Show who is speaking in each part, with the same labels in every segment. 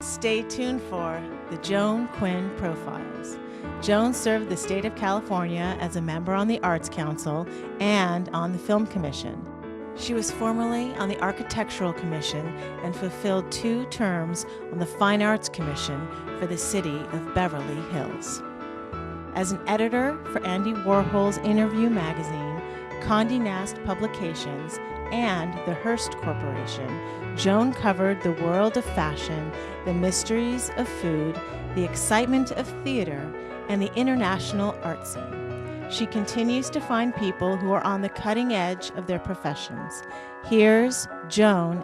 Speaker 1: Stay tuned for the Joan Quinn Profiles. Joan served the state of California as a member on the Arts Council and on the Film Commission. She was formerly on the Architectural Commission and fulfilled 2 terms on the Fine Arts Commission for the city of Beverly Hills. As an editor for Andy Warhol's Interview magazine, Condé Nast Publications, and the Hearst Corporation, Joan covered the world of fashion, the mysteries of food, the excitement of theater, and the international art scene. She continues to find people who are on the cutting edge of their professions. Here's Joan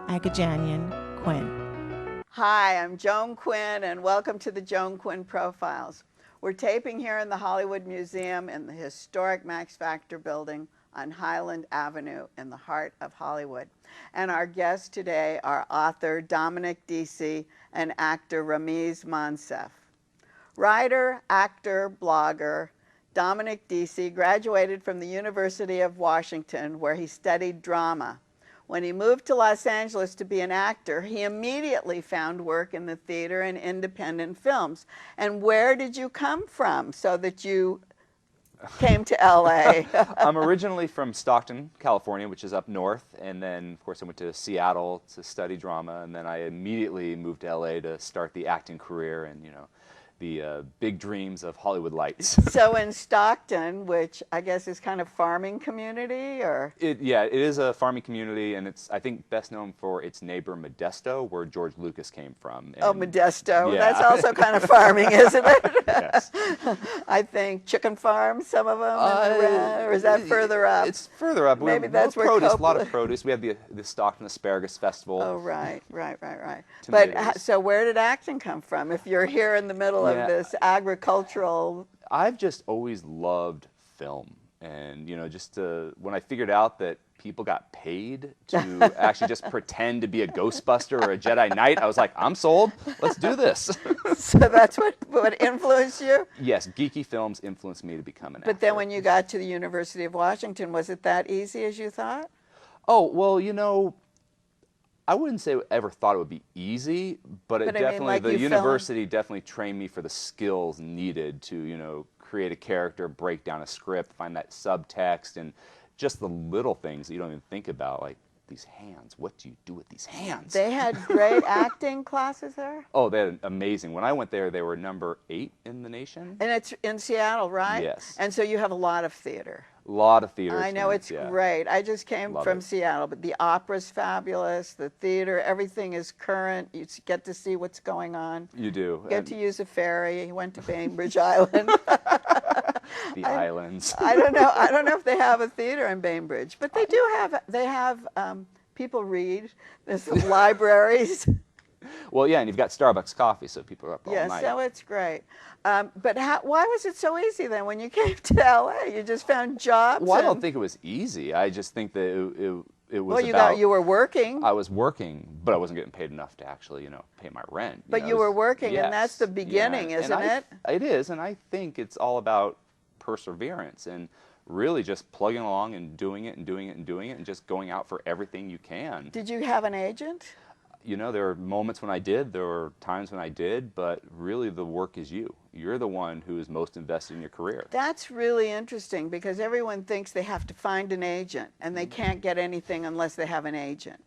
Speaker 1: Quinn.
Speaker 2: Hi, I'm Joan Quinn, and welcome to the Joan Quinn Profiles. We're taping here in the Hollywood Museum in the historic Max Factor building on Highland Avenue in the heart of Hollywood. And our guests today are author Dominick Dicce and actor Ramiz Monsef. Writer, actor, blogger, Dominick Dicce graduated from the University of Washington, where he studied drama. When he moved to Los Angeles to be an actor, he immediately found work in the theater and independent films. And where did you come from so that you came to LA?
Speaker 3: I'm originally from Stockton, California, which is up north, and then of course I went to Seattle to study drama, and then I immediately moved to LA to start the acting career and, you know, the big dreams of Hollywood lights.
Speaker 2: So in Stockton, which I guess is kind of farming community, or?
Speaker 3: Yeah, it is a farming community, and it's, I think, best known for its neighbor Modesto, where George Lucas came from. And
Speaker 2: oh, Modesto.
Speaker 3: Yeah.
Speaker 2: That's also kind of farming, isn't it?
Speaker 3: Yes.
Speaker 2: I think chicken farms, some of them, or is that further up?
Speaker 3: It's further up.
Speaker 2: Maybe that's where
Speaker 3: produce, a lot of produce. We have the Stockton Asparagus Festival.
Speaker 2: Oh, right.
Speaker 3: Tomatoes.
Speaker 2: But so where did acting come from? If you're here in the middle of this agricultural...
Speaker 3: I've just always loved film. And, you know, just when I figured out that people got paid to actually just pretend to be a Ghostbuster or a Jedi Knight, I was like, I'm sold. Let's do this.
Speaker 2: So that's what influenced you?
Speaker 3: Yes, geeky films influenced me to become an actor.
Speaker 2: But then when you got to the University of Washington, was it that easy as you thought?
Speaker 3: Oh, well, you know, I wouldn't say I ever thought it would be easy, but it definitely,
Speaker 2: like
Speaker 3: the university definitely trained me for the skills needed to, you know, create a character, break down a script, find that subtext, and just the little things that you don't even think about, like these hands. What do you do with these hands?
Speaker 2: They had great acting classes there?
Speaker 3: Oh, they had amazing. When I went there, they were number 8 in the nation.
Speaker 2: And it's in Seattle, right?
Speaker 3: Yes.
Speaker 2: And so you have a lot of theater.
Speaker 3: A lot of theater.
Speaker 2: I know, it's great. I just came from Seattle, but the opera's fabulous, the theater, everything is current. You get to see what's going on.
Speaker 3: You do.
Speaker 2: You get to use a ferry. You went to Bainbridge Island.
Speaker 3: The islands.
Speaker 2: I don't know if they have a theater in Bainbridge, but they do have. They have people read. There's some libraries.
Speaker 3: Well, yeah, and you've got Starbucks coffee, so people are up all night.
Speaker 2: Yes, so it's great. But why was it so easy then when you came to LA? You just found jobs?
Speaker 3: Well, I don't think it was easy. I just think that it was
Speaker 2: well, you were working.
Speaker 3: I was working, but I wasn't getting paid enough to actually, you know, pay my rent.
Speaker 2: But you were working, and that's the beginning, isn't it?
Speaker 3: It is, and I think it's all about perseverance and really just plugging along and doing it and doing it and doing it and just going out for everything you can.
Speaker 2: Did you have an agent?
Speaker 3: You know, there were moments when I did, there were times when I did, but really the work is you. You're the one who is most invested in your career.
Speaker 2: That's really interesting because everyone thinks they have to find an agent and they can't get anything unless they have an agent.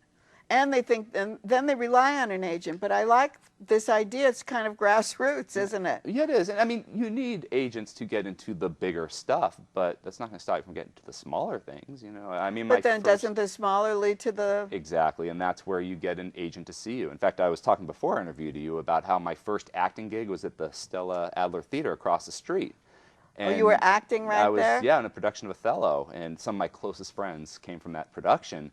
Speaker 2: And they think, and then they rely on an agent. But I like this idea. It's kind of grassroots, isn't it?
Speaker 3: Yeah, it is. And I mean, you need agents to get into the bigger stuff, but that's not going to stop you from getting to the smaller things, you know. I mean,
Speaker 2: but then doesn't the smaller lead to the...
Speaker 3: Exactly, and that's where you get an agent to see you. In fact, I was talking before I interviewed you about how my first acting gig was at the Stella Adler Theater across the street.
Speaker 2: And you were acting there?
Speaker 3: Yeah, in a production of Othello, and some of my closest friends came from that production.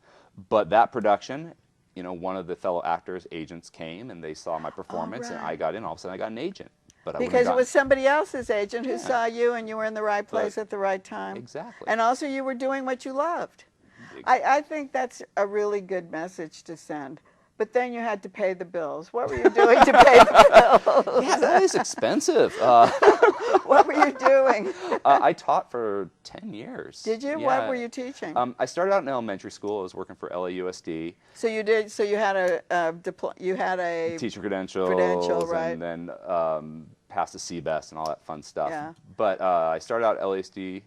Speaker 3: But that production, you know, one of the fellow actors' agents came and they saw my performance, and I got in. All of a sudden, I got an agent. But
Speaker 2: because it was somebody else's agent who saw you, and you were in the right place at the right time.
Speaker 3: Exactly.
Speaker 2: And also, you were doing what you loved. I think that's a really good message to send. But then you had to pay the bills. What were you doing to pay the bills?
Speaker 3: Yeah, that is expensive.
Speaker 2: What were you doing?
Speaker 3: I taught for 10 years.
Speaker 2: Did you?
Speaker 3: Yeah.
Speaker 2: What were you teaching?
Speaker 3: I started out in elementary school. I was working for LAUSD.
Speaker 2: So you did. So you had you had a
Speaker 3: Teacher credentials,
Speaker 2: right?
Speaker 3: and then passed the CBEST and all that fun stuff.
Speaker 2: Yeah.
Speaker 3: But I started out at LAUSD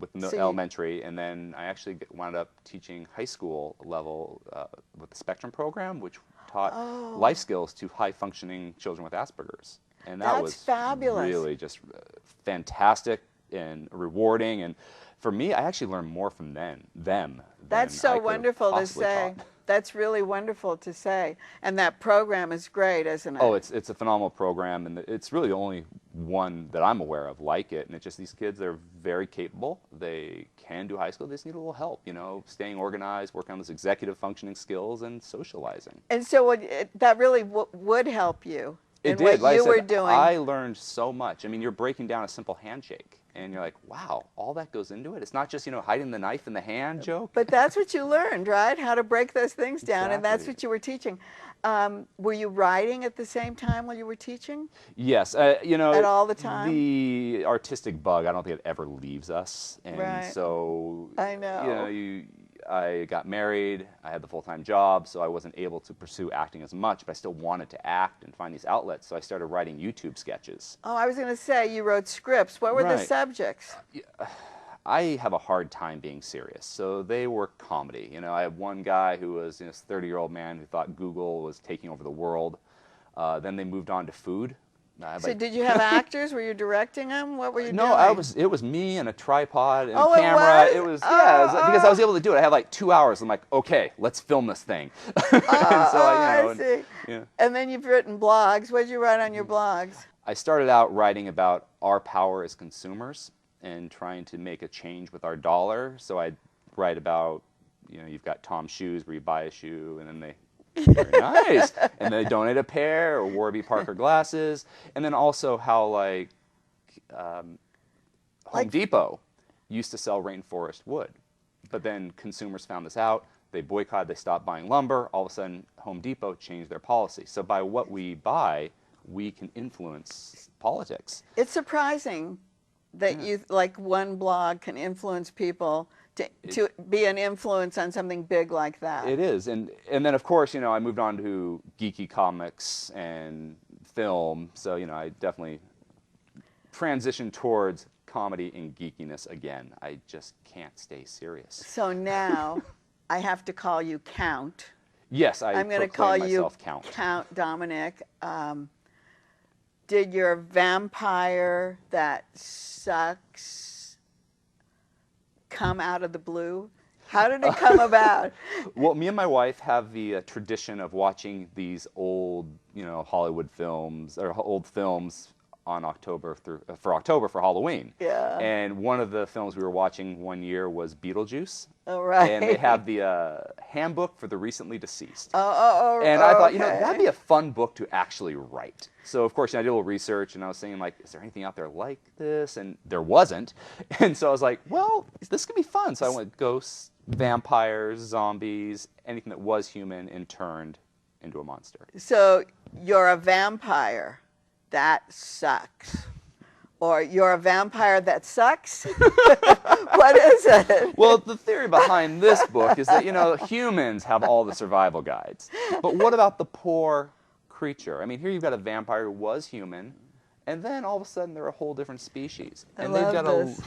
Speaker 3: with
Speaker 2: So
Speaker 3: elementary, and then I actually wound up teaching high school level with the Spectrum program, which taught life skills to high-functioning children with Asperger's. And that
Speaker 2: That's
Speaker 3: was
Speaker 2: fabulous.
Speaker 3: really just fantastic and rewarding. And for me, I actually learned more from them.
Speaker 2: That's
Speaker 3: than
Speaker 2: so
Speaker 3: I could have
Speaker 2: wonderful to
Speaker 3: possibly
Speaker 2: say.
Speaker 3: taught.
Speaker 2: That's really wonderful to say. And that program is great, isn't it?
Speaker 3: Oh, it's a phenomenal program, and it's really the only one that I'm aware of like it. And it's just these kids, they're very capable. They can do high school. They just need a little help, you know, staying organized, working on those executive functioning skills, and socializing.
Speaker 2: And so that really would help you
Speaker 3: It
Speaker 2: in
Speaker 3: did.
Speaker 2: what
Speaker 3: Like
Speaker 2: you
Speaker 3: I said,
Speaker 2: were doing.
Speaker 3: I learned so much. I mean, you're breaking down a simple handshake, and you're like, wow, all that goes into it. It's not just, you know, hiding the knife in the hand joke.
Speaker 2: But that's what you learned, right? How to break those things down, and that's
Speaker 3: Exactly.
Speaker 2: what you were teaching. Were you writing at the same time while you were teaching?
Speaker 3: Yes, you know,
Speaker 2: At all the time?
Speaker 3: the artistic bug, I don't think it ever leaves us. And
Speaker 2: Right.
Speaker 3: so,
Speaker 2: I know.
Speaker 3: you know, I got married, I had the full-time job, so I wasn't able to pursue acting as much, but I still wanted to act and find these outlets, so I started writing YouTube sketches.
Speaker 2: Oh, I was going to say you wrote scripts. What were the
Speaker 3: Right.
Speaker 2: subjects?
Speaker 3: I have a hard time being serious, so they were comedy. You know, I had one guy who was, you know, this 30-year-old man who thought Google was taking over the world. Then they moved on to food.
Speaker 2: So did you have actors? Were you directing them? What were you doing?
Speaker 3: No, it was me and a tripod and
Speaker 2: Oh,
Speaker 3: a
Speaker 2: it
Speaker 3: camera.
Speaker 2: was?
Speaker 3: It was because I was able to do it. I had like 2 hours. I'm like, okay, let's film this thing. And so
Speaker 2: I
Speaker 3: and,
Speaker 2: see.
Speaker 3: yeah.
Speaker 2: And then you've written blogs. What did you write on your blogs?
Speaker 3: I started out writing about our power as consumers and trying to make a change with our dollar. So I'd write about, you know, you've got Tom's shoes where you buy a shoe and then they very nice. And they donate a pair, or Warby Parker glasses. And then also how, like, Home Depot used to sell rainforest wood. But then consumers found this out. They boycotted, they stopped buying lumber. All of a sudden, Home Depot changed their policy. So by what we buy, we can influence politics.
Speaker 2: It's surprising that you like one blog can influence people to be an influence on something big like that.
Speaker 3: It is, and then of course, you know, I moved on to geeky comics and film, so you know, I definitely transitioned towards comedy and geekiness again. I just can't stay serious.
Speaker 2: So now I have to call you Count.
Speaker 3: Yes,
Speaker 2: I'm going to call you
Speaker 3: myself Count.
Speaker 2: Dominick. Did your vampire that sucks come out of the blue? How did it come about?
Speaker 3: Well, me and my wife have the tradition of watching these old, you know, Hollywood films or old films on October for Halloween.
Speaker 2: Yeah.
Speaker 3: And one of the films we were watching one year was Beetlejuice.
Speaker 2: Oh, right.
Speaker 3: And they have the handbook for the recently deceased.
Speaker 2: And
Speaker 3: I thought, you know, that'd be a fun book to actually write. So, of course, you know, I did a little research, and I was thinking, like, is there anything out there like this? And there wasn't. And so I was like, well, this could be fun. So I went ghosts, vampires, zombies, anything that was human and turned into a monster.
Speaker 2: So you're a vampire. That sucks. Or you're a vampire that sucks? What is it?
Speaker 3: Well, the theory behind this book is that, you know, humans have all the survival guides. But what about the poor creature? I mean, here you've got a vampire who was human, and then all of a sudden they're a whole different species. And
Speaker 2: I love this.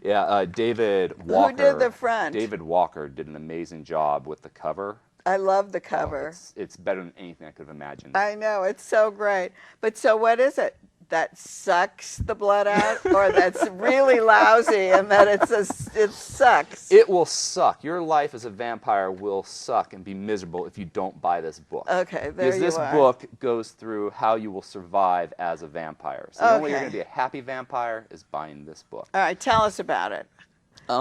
Speaker 3: Yeah, David Walker.
Speaker 2: Who did the front?
Speaker 3: David Walker did an amazing job with the cover.
Speaker 2: I love the
Speaker 3: Oh,
Speaker 2: cover.
Speaker 3: it's better than anything I could have imagined.
Speaker 2: I know, it's so great. But so what is it? That sucks the blood out, or that's really lousy and that it sucks?
Speaker 3: It will suck. Your life as a vampire will suck and be miserable if you don't buy this book.
Speaker 2: Okay, there
Speaker 3: because
Speaker 2: you
Speaker 3: this
Speaker 2: are.
Speaker 3: book goes through how you will survive as a vampire. So the only way you're
Speaker 2: Okay.
Speaker 3: going to be a happy vampire is buying this book.
Speaker 2: All right, tell us about it.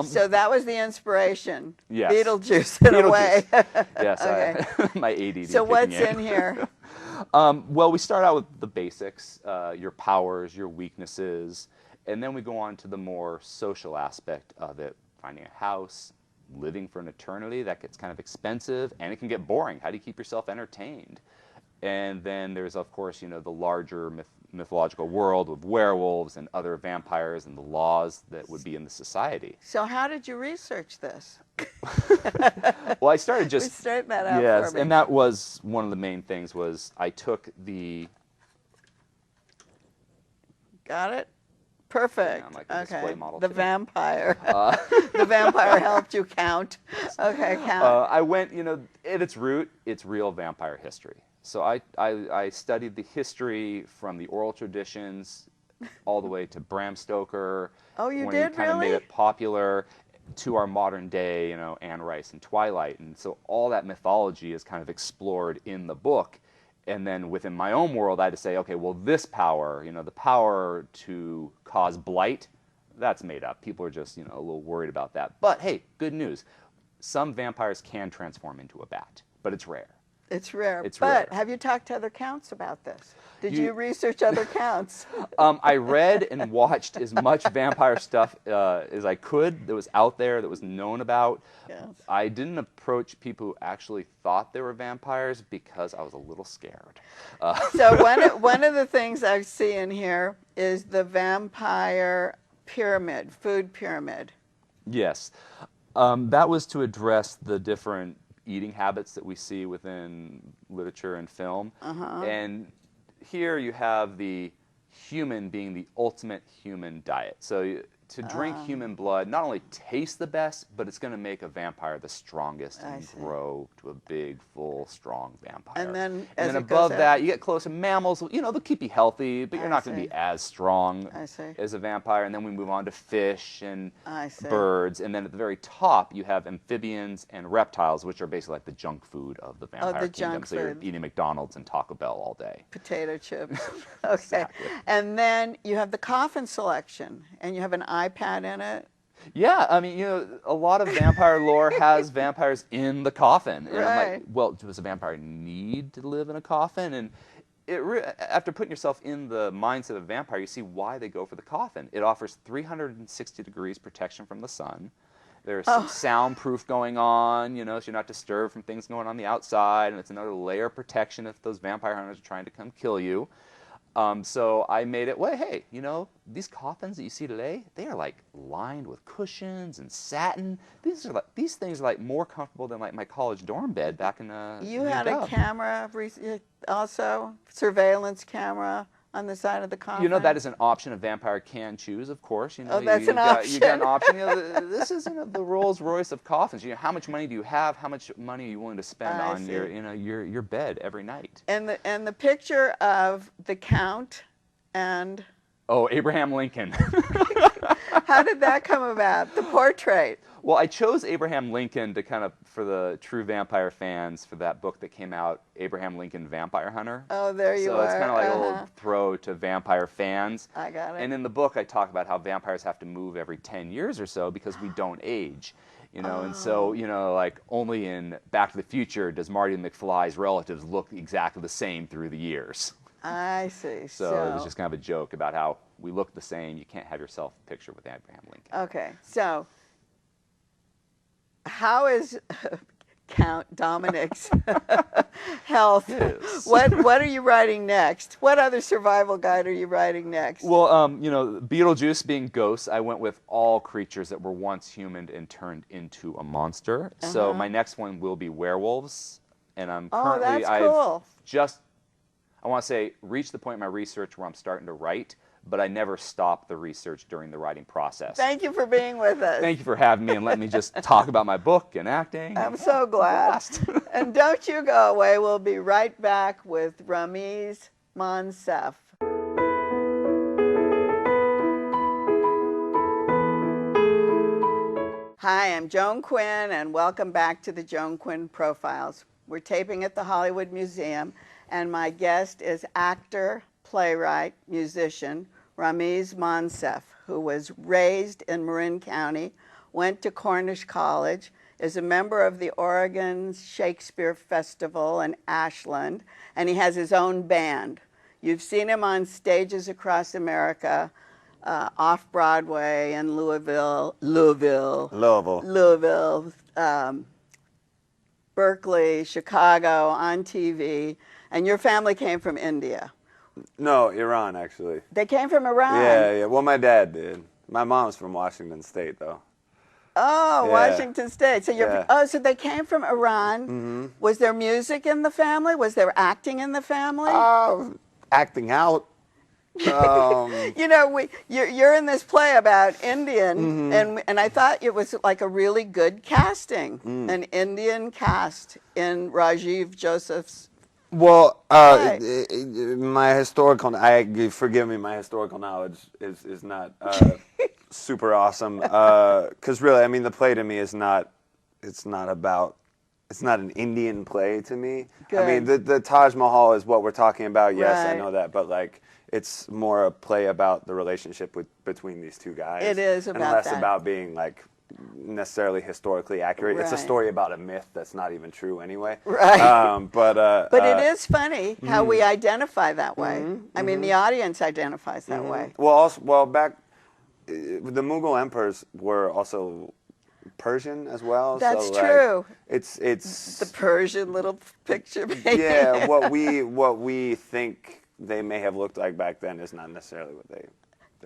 Speaker 2: So that was the inspiration.
Speaker 3: Yes.
Speaker 2: Beetlejuice, in a way.
Speaker 3: Yes,
Speaker 2: Okay.
Speaker 3: my ADD.
Speaker 2: So what's
Speaker 3: kicking
Speaker 2: in here?
Speaker 3: Well, we start out with the basics, your powers, your weaknesses, and then we go on to the more social aspect of it, finding a house, living for an eternity. That gets kind of expensive, and it can get boring. How do you keep yourself entertained? And then there's, of course, you know, the larger mythological world with werewolves and other vampires and the laws that would be in the society.
Speaker 2: So how did you research this?
Speaker 3: Well, I started just...
Speaker 2: Straighten that out
Speaker 3: yes,
Speaker 2: for me.
Speaker 3: and that was one of the main things was I took the...
Speaker 2: Got it? Perfect.
Speaker 3: Yeah, I'm like a
Speaker 2: okay.
Speaker 3: display model
Speaker 2: The
Speaker 3: too.
Speaker 2: vampire. The vampire helped you count. Okay, count.
Speaker 3: I went, you know, at its root, it's real vampire history. So I studied the history from the oral traditions all the way to Bram Stoker.
Speaker 2: Oh, you
Speaker 3: when
Speaker 2: did,
Speaker 3: he kind of
Speaker 2: really?
Speaker 3: made it popular, to our modern day, you know, Anne Rice and Twilight. And so all that mythology is kind of explored in the book. And then within my own world, I had to say, okay, well, this power, you know, the power to cause blight, that's made up. People are just, you know, a little worried about that. But hey, good news. Some vampires can transform into a bat, but it's rare.
Speaker 2: It's rare.
Speaker 3: It's
Speaker 2: but
Speaker 3: rare.
Speaker 2: have you talked to other counts about this? Did you research other counts?
Speaker 3: I read and watched as much vampire stuff as I could that was out there, that was known about.
Speaker 2: Yes.
Speaker 3: I didn't approach people who actually thought they were vampires because I was a little scared.
Speaker 2: So one of the things I see in here is the vampire pyramid, food pyramid.
Speaker 3: Yes. That was to address the different eating habits that we see within literature and film. And here you have the human being the ultimate human diet. So to drink human blood not only tastes the best, but it's going to make a vampire the strongest and grow to a big, full, strong vampire.
Speaker 2: And then
Speaker 3: above that, you get close to mammals. You know, they'll keep you healthy, but you're not going to be as strong as a vampire. And then we move on to fish and birds. And then at the very top, you have amphibians and reptiles, which are basically like the junk food of the vampire kingdom. So you're eating McDonald's and Taco Bell all day.
Speaker 2: Potato chips. Okay.
Speaker 3: Exactly.
Speaker 2: And then you have the coffin selection, and you have an iPad in it.
Speaker 3: Yeah, I mean, you know, a lot of vampire lore has vampires in the coffin. And I'm like, well, does a vampire need to live in a coffin? And after putting yourself in the mindset of a vampire, you see why they go for the coffin. It offers 360 degrees protection from the sun. There's some soundproof going on, you know, so you're not disturbed from things going on the outside. And it's another layer of protection if those vampire hunters are trying to come kill you. So I made it, well, hey, you know, these coffins that you see today, they are like lined with cushions and satin. These things are like more comfortable than like my college dorm bed back in
Speaker 2: You had a camera, also surveillance camera on the side of the coffin.
Speaker 3: You know, that is an option a vampire can choose, of course. You know,
Speaker 2: that's an option.
Speaker 3: You got an option. You know, this is, you know, the Rolls Royce of coffins. You know, how much money do you have? How much money are you willing to spend on your, you know, your bed every night?
Speaker 2: And the picture of the Count and...
Speaker 3: Oh, Abraham Lincoln.
Speaker 2: How did that come about? The portrait.
Speaker 3: Well, I chose Abraham Lincoln to kind of, for the true vampire fans, for that book that came out, Abraham Lincoln Vampire Hunter.
Speaker 2: Oh, there you are.
Speaker 3: So it's kind of like a little throw to vampire fans.
Speaker 2: I got it.
Speaker 3: And in the book, I talk about how vampires have to move every 10 years or so because we don't age. You know, and so, you know, like only in Back to the Future does Marty McFly's relatives look exactly the same through the years.
Speaker 2: I see.
Speaker 3: So it was just kind of a joke about how we look the same. You can't have yourself pictured with Abraham Lincoln.
Speaker 2: Okay, so how is Count Dominick's health?
Speaker 3: Yes.
Speaker 2: What are you writing next? What other survival guide are you writing next?
Speaker 3: Well, you know, Beetlejuice being ghosts, I went with all creatures that were once human and turned into a monster. So my next one will be werewolves, and I'm currently
Speaker 2: cool.
Speaker 3: I want to say, reached the point in my research where I'm starting to write, but I never stopped the research during the writing process.
Speaker 2: Thank you for being with us.
Speaker 3: Thank you for having me and letting me just talk about my book and acting.
Speaker 2: I'm so glad. And don't you go away. We'll be right back with Ramiz Monsef. Hi, I'm Joan Quinn, and welcome back to the Joan Quinn Profiles. We're taping at the Hollywood Museum, and my guest is actor, playwright, musician, Ramiz Monsef, who was raised in Marin County, went to Cornish College, is a member of the Oregon Shakespeare Festival in Ashland, and he has his own band. You've seen him on stages across America, off-Broadway in Louisville, Berkeley, Chicago, on TV. And your family came from India.
Speaker 4: No, Iran, actually.
Speaker 2: They came from Iran?
Speaker 4: Yeah. Well, my dad did. My mom's from Washington State, though.
Speaker 2: Oh,
Speaker 4: Yeah.
Speaker 2: Washington State. So
Speaker 4: Yeah.
Speaker 2: so they came from Iran. Was there music in the family? Was there acting in the family?
Speaker 4: Acting out.
Speaker 2: You know, you're in this play about Indian, and I thought it was like a really good casting, an Indian cast in Rajiv Joseph's.
Speaker 4: Well,
Speaker 2: Right.
Speaker 4: my historical, forgive me, my historical knowledge is not super awesome. Because really, I mean, the play to me is not, it's not an Indian play to me.
Speaker 2: Good.
Speaker 4: I mean, the Taj Mahal is what we're talking about. Yes, I
Speaker 2: Right.
Speaker 4: know that, but like, it's more a play about the relationship between these two guys.
Speaker 2: It is about
Speaker 4: and less
Speaker 2: that.
Speaker 4: about being like necessarily historically accurate. It's a
Speaker 2: Right.
Speaker 4: story about a myth that's not even true anyway.
Speaker 2: Right.
Speaker 4: But
Speaker 2: It is funny how we identify that way. I mean, the audience identifies that way.
Speaker 4: Well, back the Mughal emperors were also Persian as well.
Speaker 2: That's
Speaker 4: so, like,
Speaker 2: true.
Speaker 4: It's
Speaker 2: The Persian little picture.
Speaker 4: yeah. What we think they may have looked like back then is not necessarily what they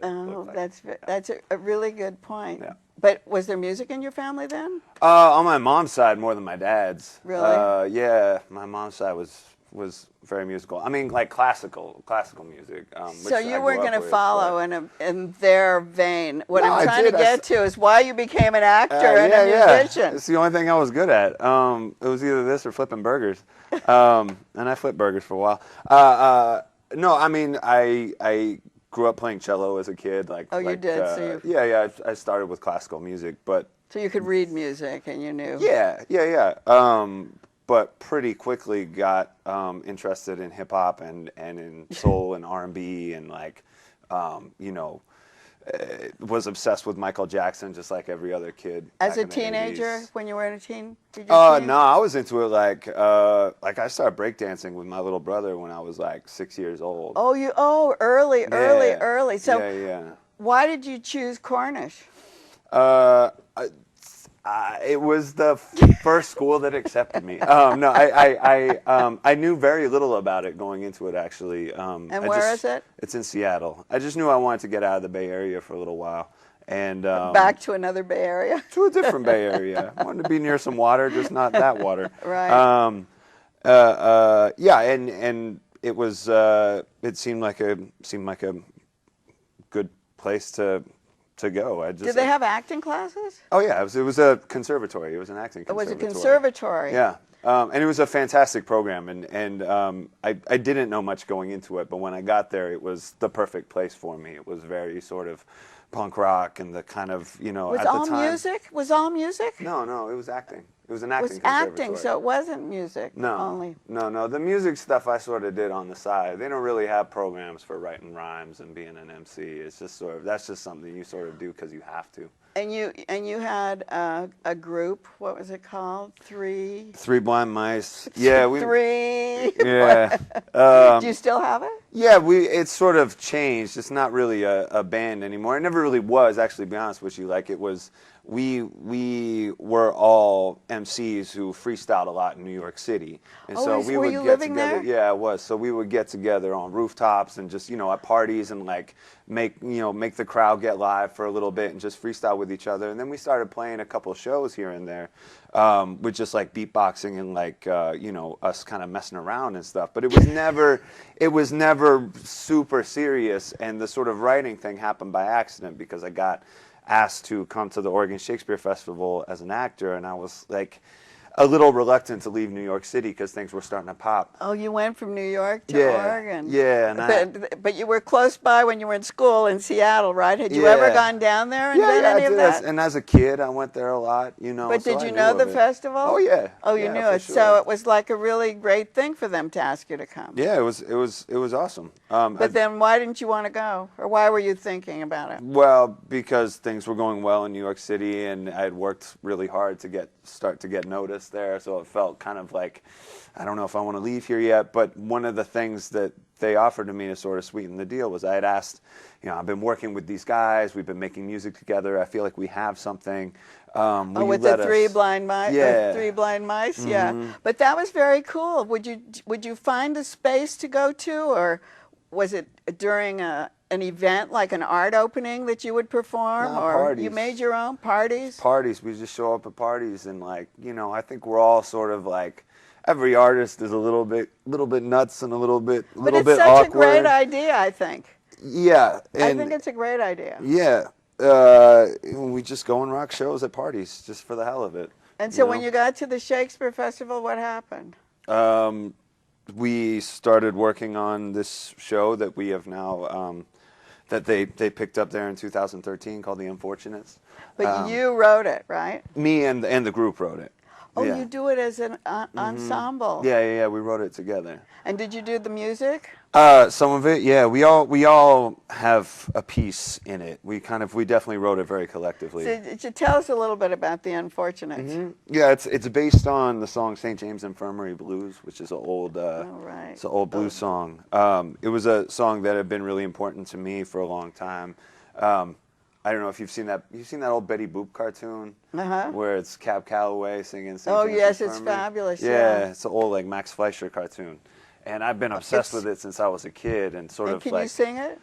Speaker 2: Oh,
Speaker 4: looked like.
Speaker 2: that's a really good point.
Speaker 4: Yeah.
Speaker 2: But was there music in your family then?
Speaker 4: On my mom's side, more than my dad's.
Speaker 2: Really?
Speaker 4: Yeah, my mom's side was very musical. I mean, like classical music.
Speaker 2: So
Speaker 4: which I
Speaker 2: you
Speaker 4: grew
Speaker 2: weren't
Speaker 4: up
Speaker 2: going to
Speaker 4: with,
Speaker 2: follow
Speaker 4: but-
Speaker 2: in their vein. What
Speaker 4: No,
Speaker 2: I'm
Speaker 4: I
Speaker 2: trying to
Speaker 4: did.
Speaker 2: get to is why you became an actor and a musician.
Speaker 4: It's the only thing I was good at. It was either this or flipping burgers, and I flipped burgers for a while. No, I mean, I grew up playing cello as a kid.
Speaker 2: Oh, you did? So
Speaker 4: yeah. I started with classical music, but
Speaker 2: So you could read music and you knew.
Speaker 4: yeah. But pretty quickly got interested in hip hop and in soul and R&B and like, was obsessed with Michael Jackson just like every other kid.
Speaker 2: As
Speaker 4: back
Speaker 2: a
Speaker 4: in the
Speaker 2: teenager,
Speaker 4: 80s.
Speaker 2: when you were in a teen? Did you
Speaker 4: No, I was into it like I started breakdancing with my little brother when I was like 6 years old.
Speaker 2: Early. So
Speaker 4: yeah.
Speaker 2: why did you choose Cornish?
Speaker 4: It was the first school that accepted me. No, I knew very little about it going into it, actually.
Speaker 2: And where is it?
Speaker 4: It's in Seattle. I just knew I wanted to get out of the Bay Area for a little while. And
Speaker 2: Back to another Bay Area?
Speaker 4: to a different Bay Area. I wanted to be near some water, just not that water.
Speaker 2: Right.
Speaker 4: Yeah, and it was. It seemed like a good place to go.
Speaker 2: Did they have acting classes?
Speaker 4: Oh yeah, it was a conservatory. It was an acting
Speaker 2: It was
Speaker 4: conservatory.
Speaker 2: a conservatory.
Speaker 4: Yeah, and it was a fantastic program, and I didn't know much going into it, but when I got there, it was the perfect place for me. It was very sort of punk rock and the kind of
Speaker 2: Was
Speaker 4: at
Speaker 2: all
Speaker 4: the time.
Speaker 2: music? Was all music?
Speaker 4: No, it was acting. It was an
Speaker 2: It
Speaker 4: acting
Speaker 2: was
Speaker 4: conservatory.
Speaker 2: acting, so it wasn't music only.
Speaker 4: No. The music stuff I sort of did on the side. They don't really have programs for writing rhymes and being an MC. It's just sort of that's just something you sort of do because you have to.
Speaker 2: And you had a group. What was it called? Three.
Speaker 4: Blind Mice. Yeah, we.
Speaker 2: Three.
Speaker 4: Yeah.
Speaker 2: Do you still have it?
Speaker 4: Yeah, it's sort of changed. It's not really a band anymore. It never really was, actually, to be honest with you. Like it was, we were all MCs who freestyled a lot in New York City, and so we
Speaker 2: were
Speaker 4: would
Speaker 2: you
Speaker 4: get
Speaker 2: living
Speaker 4: together.
Speaker 2: there?
Speaker 4: Yeah, I was. So we would get together on rooftops and just at parties and like make the crowd get live for a little bit and just freestyle with each other. And then we started playing a couple shows here and there with just like beatboxing and like us kind of messing around and stuff. But it was never super serious. And the sort of writing thing happened by accident because I got asked to come to the Oregon Shakespeare Festival as an actor, and I was like a little reluctant to leave New York City because things were starting to pop.
Speaker 2: Oh, you went from New York to Oregon.
Speaker 4: Yeah, and
Speaker 2: but you were close by when you were in school in Seattle, right? Had you ever gone down there and done any
Speaker 4: I
Speaker 2: of
Speaker 4: did.
Speaker 2: that?
Speaker 4: And as a kid, I went there a lot.
Speaker 2: But
Speaker 4: so
Speaker 2: did
Speaker 4: I
Speaker 2: you
Speaker 4: knew
Speaker 2: know
Speaker 4: of
Speaker 2: the
Speaker 4: it.
Speaker 2: festival?
Speaker 4: Oh yeah.
Speaker 2: Oh, you knew it.
Speaker 4: for
Speaker 2: So
Speaker 4: sure.
Speaker 2: it was like a really great thing for them to ask you to come.
Speaker 4: Yeah, it was awesome.
Speaker 2: But then why didn't you want to go? Or why were you thinking about it?
Speaker 4: Well, because things were going well in New York City, and I had worked really hard to start to get noticed there. So it felt kind of like, I don't know if I want to leave here yet. But one of the things that they offered to me to sort of sweeten the deal was I had asked, I've been working with these guys, we've been making music together, I feel like we have something.
Speaker 2: With the three blind mice?
Speaker 4: Yeah.
Speaker 2: Three blind mice, yeah. But that was very cool. Would you find a space to go to, or was it during an event like an art opening that you would perform,
Speaker 4: No,
Speaker 2: or
Speaker 4: parties.
Speaker 2: you made your own parties?
Speaker 4: Parties, we just show up at parties, and like, I think we're all sort of like, every artist is a little bit nuts and a little bit awkward.
Speaker 2: But it's such a great idea, I think.
Speaker 4: Yeah.
Speaker 2: I think it's a great idea.
Speaker 4: Yeah. We just go and rock shows at parties just for the hell of it.
Speaker 2: And so when you got to the Shakespeare Festival, what happened?
Speaker 4: We started working on this show that we have now, that they picked up there in 2013 called The Unfortunates.
Speaker 2: But you wrote it, right?
Speaker 4: Me and the group wrote it.
Speaker 2: Oh,
Speaker 4: Yeah.
Speaker 2: you do it as an ensemble.
Speaker 4: Yeah, we wrote it together.
Speaker 2: And did you do the music?
Speaker 4: Some of it, yeah. We all have a piece in it. We definitely wrote it very collectively.
Speaker 2: So tell us a little bit about The Unfortunates.
Speaker 4: Yeah, it's based on the song St. James Infirmary Blues, which is an old it's an old blues song. It was a song that had been really important to me for a long time. I don't know if you've seen that. You've seen that old Betty Boop cartoon where it's Cab Calloway singing St.
Speaker 2: Oh
Speaker 4: James
Speaker 2: yes,
Speaker 4: Infirmary.
Speaker 2: it's fabulous.
Speaker 4: Yeah, it's an old like Max Fleischer cartoon, and I've been obsessed with it since I was a kid, and
Speaker 2: Can you sing it?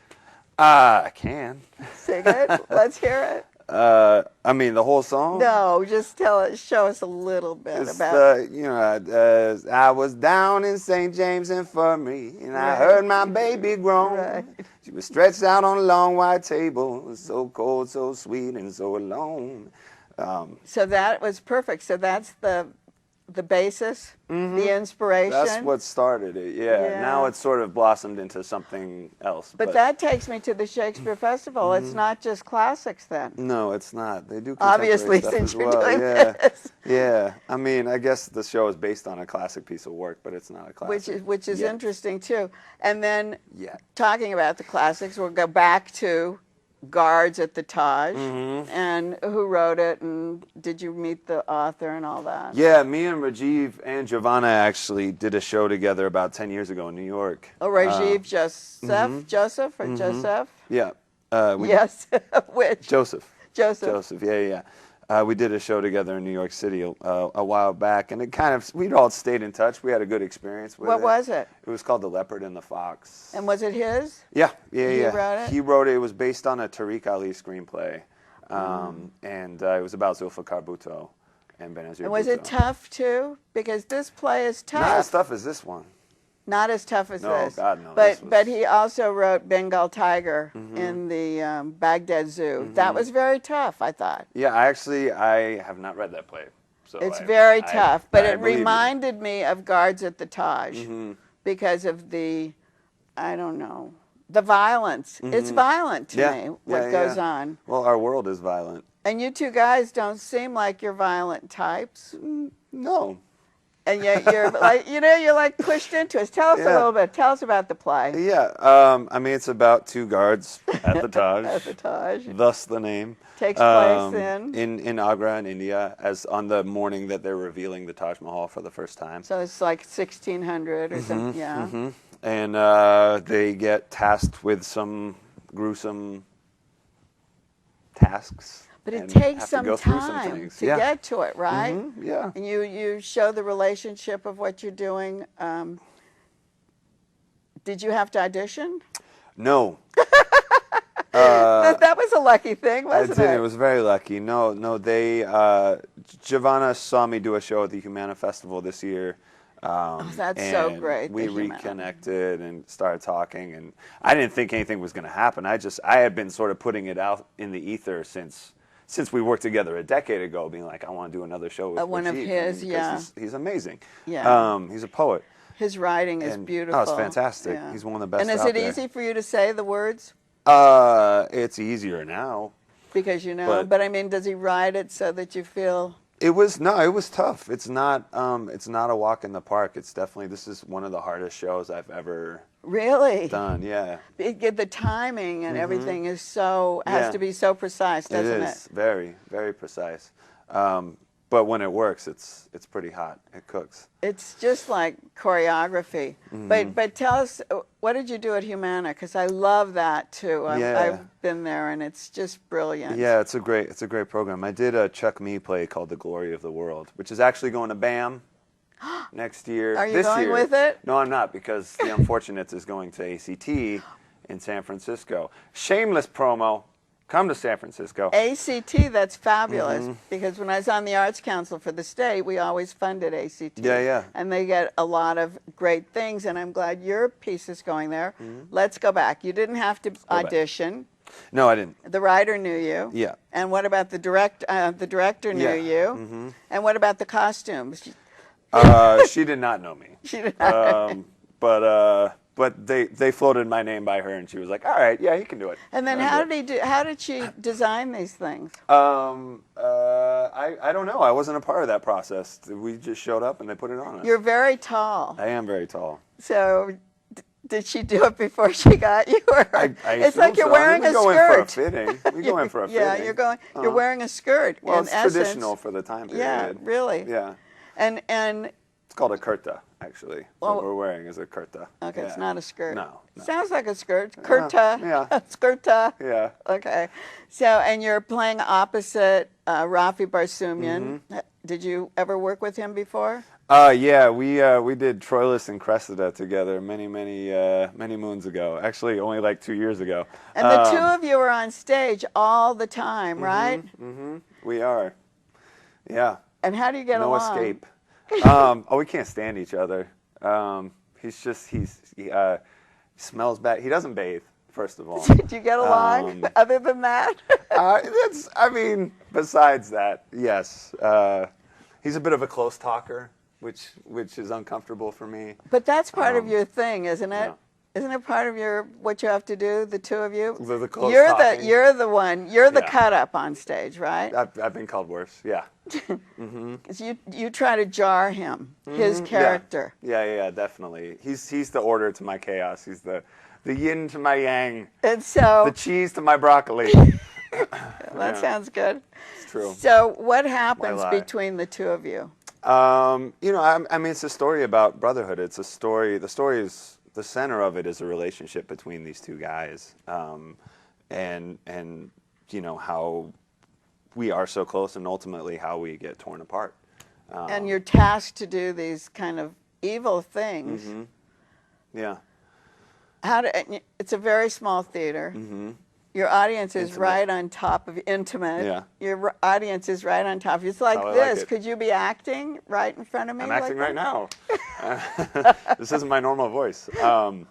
Speaker 4: I can.
Speaker 2: Sing it. Let's hear it.
Speaker 4: I mean the whole song.
Speaker 2: No, just show us a little bit
Speaker 4: It's
Speaker 2: about.
Speaker 4: I was down in St. James Infirmary, and I heard my baby groan.
Speaker 2: Right.
Speaker 4: She was stretched out on a long white table, so cold, so sweet, and so alone.
Speaker 2: So that was perfect. So that's the basis, the inspiration.
Speaker 4: That's what started it, yeah. Now it's sort of blossomed into something else.
Speaker 2: But that takes me to the Shakespeare Festival. It's not just classics then.
Speaker 4: No, it's not. They do
Speaker 2: Obviously,
Speaker 4: contemporary
Speaker 2: since
Speaker 4: stuff
Speaker 2: you're
Speaker 4: as well.
Speaker 2: doing
Speaker 4: Yeah.
Speaker 2: this.
Speaker 4: Yeah. I mean, I guess the show is based on a classic piece of work, but it's not a classic.
Speaker 2: Which is
Speaker 4: yet.
Speaker 2: interesting too. And then
Speaker 4: Yeah.
Speaker 2: talking about the classics, we'll go back to Guards at the Taj, and who wrote it, and did you meet the author and all that?
Speaker 4: Yeah, me and Rajiv and Giovanna actually did a show together about 10 years ago in New York.
Speaker 2: Oh, Rajiv Joseph or Joseph?
Speaker 4: Yeah.
Speaker 2: Yes, which?
Speaker 4: Joseph.
Speaker 2: Joseph.
Speaker 4: Yeah. We did a show together in New York City a while back, and we'd all stayed in touch. We had a good experience with it.
Speaker 2: What was it?
Speaker 4: It was called The Leopard and the Fox.
Speaker 2: And was it his?
Speaker 4: Yeah.
Speaker 2: He wrote it?
Speaker 4: He wrote it. It was based on a Tariq Ali screenplay, and it was about Zulfikar Bhutto and Benazir
Speaker 2: And was
Speaker 4: Bhutto.
Speaker 2: it tough too? Because this play is tough.
Speaker 4: Not as tough as this one.
Speaker 2: Not as tough as
Speaker 4: No,
Speaker 2: this.
Speaker 4: God, no,
Speaker 2: But
Speaker 4: this was-
Speaker 2: but he also wrote Bengal Tiger in the Baghdad Zoo. That was very tough, I thought.
Speaker 4: Yeah, I have not read that play. So
Speaker 2: It's very tough, but it
Speaker 4: believe you.
Speaker 2: reminded me of Guards at the Taj because of the, I don't know, the violence. It's violent to me, what goes on.
Speaker 4: Well, our world is violent.
Speaker 2: And you two guys don't seem like you're violent types.
Speaker 4: No.
Speaker 2: And yet you're like, you're like pushed into it. Tell us a little bit. Tell us about the play.
Speaker 4: Yeah, I mean, it's about two guards at the Taj.
Speaker 2: At the Taj.
Speaker 4: Thus the name.
Speaker 2: Takes place
Speaker 4: in Agra in India, as on the morning that they're revealing the Taj Mahal for the first time.
Speaker 2: So it's like 1600 or something, yeah.
Speaker 4: And they get tasked with some gruesome tasks.
Speaker 2: But it
Speaker 4: and
Speaker 2: takes
Speaker 4: have to
Speaker 2: some
Speaker 4: go through some
Speaker 2: time
Speaker 4: things.
Speaker 2: to get to it, right?
Speaker 4: Yeah.
Speaker 2: And you show the relationship of what you're doing. Did you have to audition?
Speaker 4: No.
Speaker 2: That was a lucky thing, wasn't
Speaker 4: I did.
Speaker 2: it?
Speaker 4: It was very lucky. No. They Giovanna saw me do a show at the Humana Festival this year.
Speaker 2: That's so
Speaker 4: and
Speaker 2: great,
Speaker 4: We
Speaker 2: the Humana.
Speaker 4: reconnected and started talking, and I didn't think anything was going to happen. I had been sort of putting it out in the ether since we worked together a decade ago, being like, I want to do another show with
Speaker 2: One of
Speaker 4: Rajiv.
Speaker 2: his,
Speaker 4: because
Speaker 2: yeah.
Speaker 4: He's amazing.
Speaker 2: Yeah.
Speaker 4: He's a poet.
Speaker 2: His writing is beautiful.
Speaker 4: Oh, it's fantastic.
Speaker 2: Yeah.
Speaker 4: He's one of the best
Speaker 2: And is
Speaker 4: out
Speaker 2: it
Speaker 4: there.
Speaker 2: easy for you to say the words?
Speaker 4: It's easier now.
Speaker 2: Because but I mean, does he write it so that you feel...
Speaker 4: It was tough. It's not a walk in the park. This is one of the hardest shows I've ever
Speaker 2: Really?
Speaker 4: done. Yeah.
Speaker 2: The timing and everything is has to be so precise, doesn't
Speaker 4: It is very, very precise. but when it works, it's pretty hot. It cooks.
Speaker 2: It's just like choreography. But tell us, what did you do at Humana? Because I love that too. I've been there, and it's just brilliant.
Speaker 4: Yeah, it's a great program. I did a Chuck Me play called The Glory of the World, which is actually going to BAM next year.
Speaker 2: Are you going with it?
Speaker 4: No, I'm not, because The Unfortunates is going to ACT in San Francisco. Shameless promo. Come to San Francisco.
Speaker 2: ACT, that's fabulous, because when I was on the Arts Council for the state, we always funded ACT.
Speaker 4: Yeah.
Speaker 2: And they get a lot of great things, and I'm glad your piece is going there. Let's go back. You didn't have to audition.
Speaker 4: No, I didn't.
Speaker 2: The writer knew you.
Speaker 4: Yeah.
Speaker 2: And what about the director knew you? And what about the costumes?
Speaker 4: She did not know me.
Speaker 2: She did not.
Speaker 4: But they floated my name by her, and she was like, "All right, yeah, he can do it."
Speaker 2: And then how did she design these things?
Speaker 4: I don't know. I wasn't a part of that process. We just showed up and they put it on us.
Speaker 2: You're very tall.
Speaker 4: I am very tall.
Speaker 2: So did she do it before she got you? Or it's like you're wearing a skirt.
Speaker 4: We go in for a fitting. We go in for a fitting.
Speaker 2: Yeah, you're wearing a skirt.
Speaker 4: Well,
Speaker 2: in
Speaker 4: it's
Speaker 2: essence.
Speaker 4: traditional for the time period.
Speaker 2: Yeah, really.
Speaker 4: Yeah.
Speaker 2: And
Speaker 4: it's called a kurta, actually. What we're wearing is a kurta.
Speaker 2: Okay,
Speaker 4: yeah.
Speaker 2: It's not a skirt.
Speaker 4: No.
Speaker 2: Sounds like a skirt. Kurta.
Speaker 4: Yeah.
Speaker 2: Skirta.
Speaker 4: Yeah.
Speaker 2: Okay. So, and you're playing opposite Rafi Barsoomian. Did you ever work with him before?
Speaker 4: Yeah, we did Troilus and Cressida together many moons ago. Actually, only like 2 years ago.
Speaker 2: And the two of you are on stage all the time, right?
Speaker 4: We are. Yeah.
Speaker 2: And how do you get
Speaker 4: no
Speaker 2: along?
Speaker 4: No escape. We can't stand each other. He smells bad. He doesn't bathe, first of all.
Speaker 2: Do you get along other than that?
Speaker 4: Besides that, yes. He's a bit of a close talker, which is uncomfortable for me.
Speaker 2: But that's part of your thing, isn't it?
Speaker 4: Yeah.
Speaker 2: Isn't it part of what you have to do, the two of you?
Speaker 4: The close
Speaker 2: you're
Speaker 4: talking.
Speaker 2: You're the cut up on stage, right?
Speaker 4: I've been called worse, yeah.
Speaker 2: So you try to jar him, his character.
Speaker 4: Yeah, definitely. He's the order to my chaos. He's the yin to my yang.
Speaker 2: And so
Speaker 4: the cheese to my broccoli.
Speaker 2: That sounds good.
Speaker 4: It's true.
Speaker 2: So what happens between the two of you?
Speaker 4: It's a story about brotherhood. It's a story. The center of it is a relationship between these two guys, and how we are so close, and ultimately how we get torn apart.
Speaker 2: And you're tasked to do these kind of evil things.
Speaker 4: Yeah.
Speaker 2: It's a very small theater. Your audience is right on top of intimate.
Speaker 4: Yeah.
Speaker 2: Your audience is right on top. It's like this. Could you be acting right in front of me?
Speaker 4: I'm acting right now. This isn't my normal voice. Yeah,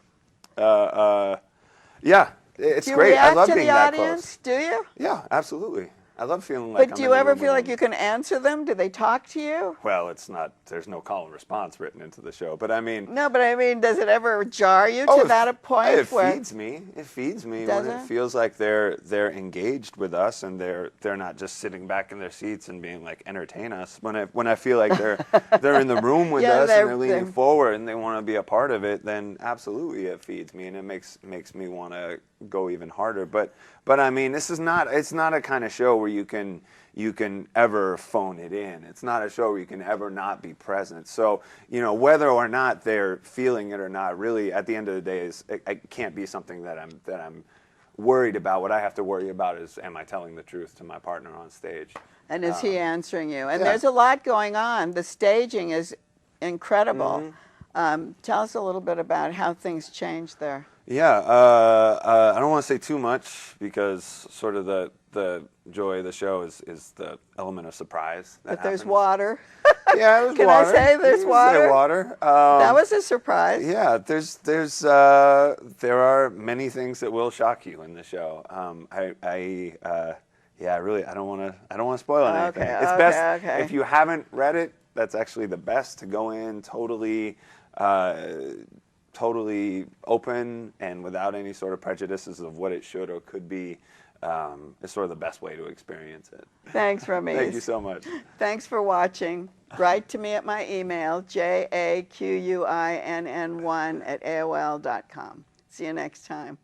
Speaker 4: it's great. I love being that close.
Speaker 2: Do you?
Speaker 4: Yeah, absolutely. I love feeling like.
Speaker 2: But do you ever feel like you can answer them? Do they talk to you?
Speaker 4: Well, it's not. There's no call and response written into the show. But I mean.
Speaker 2: No, but I mean, does it ever jar you to that point?
Speaker 4: It feeds me. It feeds me when it feels like they're engaged with us and they're not just sitting back in their seats and being like entertain us. When I feel like they're in the room with us and they're leaning forward and they want to be a part of it, then absolutely it feeds me and it makes me want to go even harder. But I mean, it's not a kind of show where you can ever phone it in. It's not a show where you can ever not be present. So, whether or not they're feeling it or not, really at the end of the day it can't be something that I'm worried about. What I have to worry about is, am I telling the truth to my partner on stage?
Speaker 2: And is he answering you? And there's a lot going on. The staging is incredible. Tell us a little bit about how things changed there.
Speaker 4: Yeah, I don't want to say too much because sort of the joy of the show is the element of surprise.
Speaker 2: But there's water.
Speaker 4: Yeah, there's
Speaker 2: Can
Speaker 4: water.
Speaker 2: I say there's water?
Speaker 4: Say water.
Speaker 2: That was a surprise.
Speaker 4: Yeah, there are many things that will shock you in the show. Really, I don't want to spoil anything. It's best if you haven't read it. That's actually the best to go in totally open and without any sort of prejudices of what it should or could be. Is sort of the best way to experience it.
Speaker 2: Thanks, Ramiz.
Speaker 4: Thank you so much.
Speaker 2: Thanks for watching. Write to me at my email, jaquinn1@aol.com. See you next time.